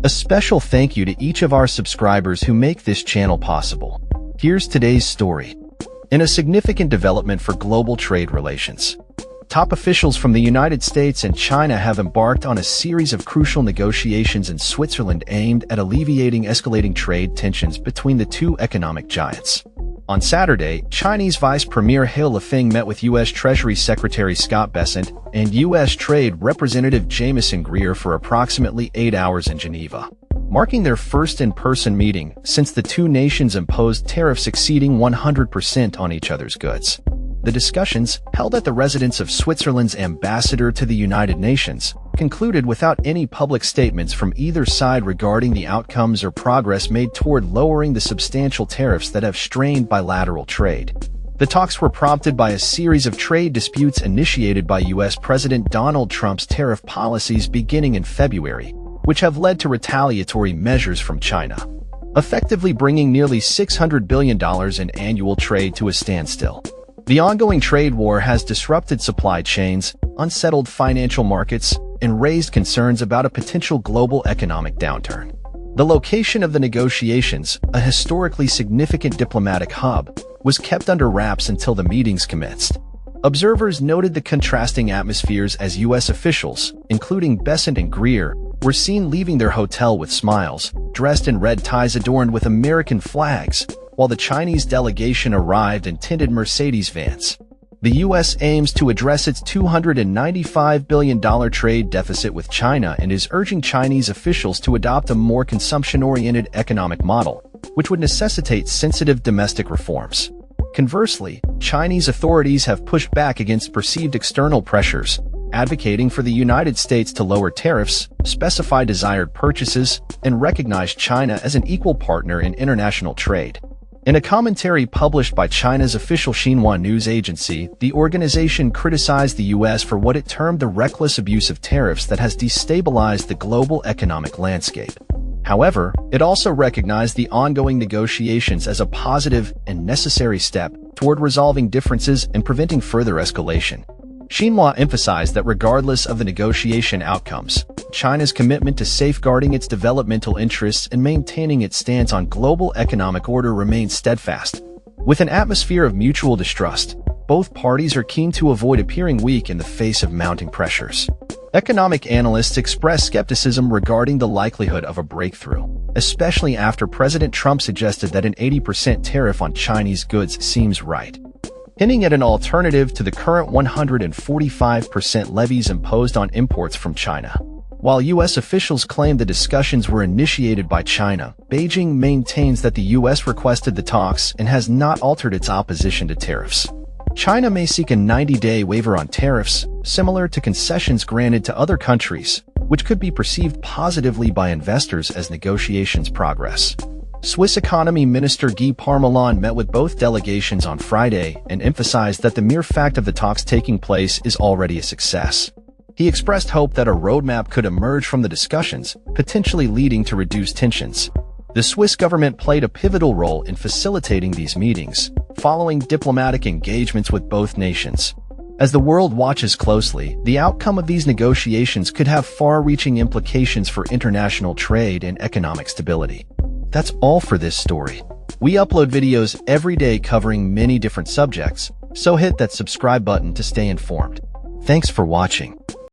A special thank you to each of our subscribers who make this channel possible. Here's today's story. In a significant development for global trade relations, top officials from the United States and China have embarked on a series of crucial negotiations in Switzerland aimed at alleviating escalating trade tensions between the two economic giants. On Saturday, Chinese Vice Premier He Lifeng met with U.S. Treasury Secretary Scott Bessent and U.S. Trade Representative Jamieson Greer for approximately 8 hours in Geneva, marking their first in-person meeting since the two nations imposed tariffs exceeding 100% on each other's goods. The discussions, held at the residence of Switzerland's ambassador to the United Nations, concluded without any public statements from either side regarding the outcomes or progress made toward lowering the substantial tariffs that have strained bilateral trade. The talks were prompted by a series of trade disputes initiated by U.S. President Donald Trump's tariff policies beginning in February, which have led to retaliatory measures from China, effectively bringing nearly $600 billion in annual trade to a standstill. The ongoing trade war has disrupted supply chains, unsettled financial markets, and raised concerns about a potential global economic downturn. The location of the negotiations, a historically significant diplomatic hub, was kept under wraps until the meetings commenced. Observers noted the contrasting atmospheres as U.S. officials, including Bessent and Greer, were seen leaving their hotel with smiles, dressed in red ties adorned with American flags, while the Chinese delegation arrived in tinted Mercedes vans. The U.S. aims to address its $295 billion trade deficit with China and is urging Chinese officials to adopt a more consumption-oriented economic model, which would necessitate sensitive domestic reforms. Conversely, Chinese authorities have pushed back against perceived external pressures, advocating for the United States to lower tariffs, specify desired purchases, and recognize China as an equal partner in international trade. In a commentary published by China's official Xinhua news agency, the organization criticized the U.S. for what it termed the reckless abuse of tariffs that has destabilized the global economic landscape. However, it also recognized the ongoing negotiations as a positive and necessary step toward resolving differences and preventing further escalation. Xinhua emphasized that regardless of the negotiation outcomes, China's commitment to safeguarding its developmental interests and maintaining its stance on global economic order remains steadfast. With an atmosphere of mutual distrust, both parties are keen to avoid appearing weak in the face of mounting pressures. Economic analysts express skepticism regarding the likelihood of a breakthrough, especially after President Trump suggested that an 80% tariff on Chinese goods seems right, hinting at an alternative to the current 145% levies imposed on imports from China. While U.S. officials claim the discussions were initiated by China, Beijing maintains that the U.S. requested the talks and has not altered its opposition to tariffs. China may seek a 90-day waiver on tariffs, similar to concessions granted to other countries, which could be perceived positively by investors as negotiations progress. Swiss Economy Minister Guy Parmelin met with both delegations on Friday and emphasized that the mere fact of the talks taking place is already a success. He expressed hope that a roadmap could emerge from the discussions, potentially leading to reduced tensions. The Swiss government played a pivotal role in facilitating these meetings, following diplomatic engagements with both nations. As the world watches closely, the outcome of these negotiations could have far-reaching implications for international trade and economic stability. That's all for this story. We upload videos every day covering many different subjects, so hit that subscribe button to stay informed. Thanks for watching.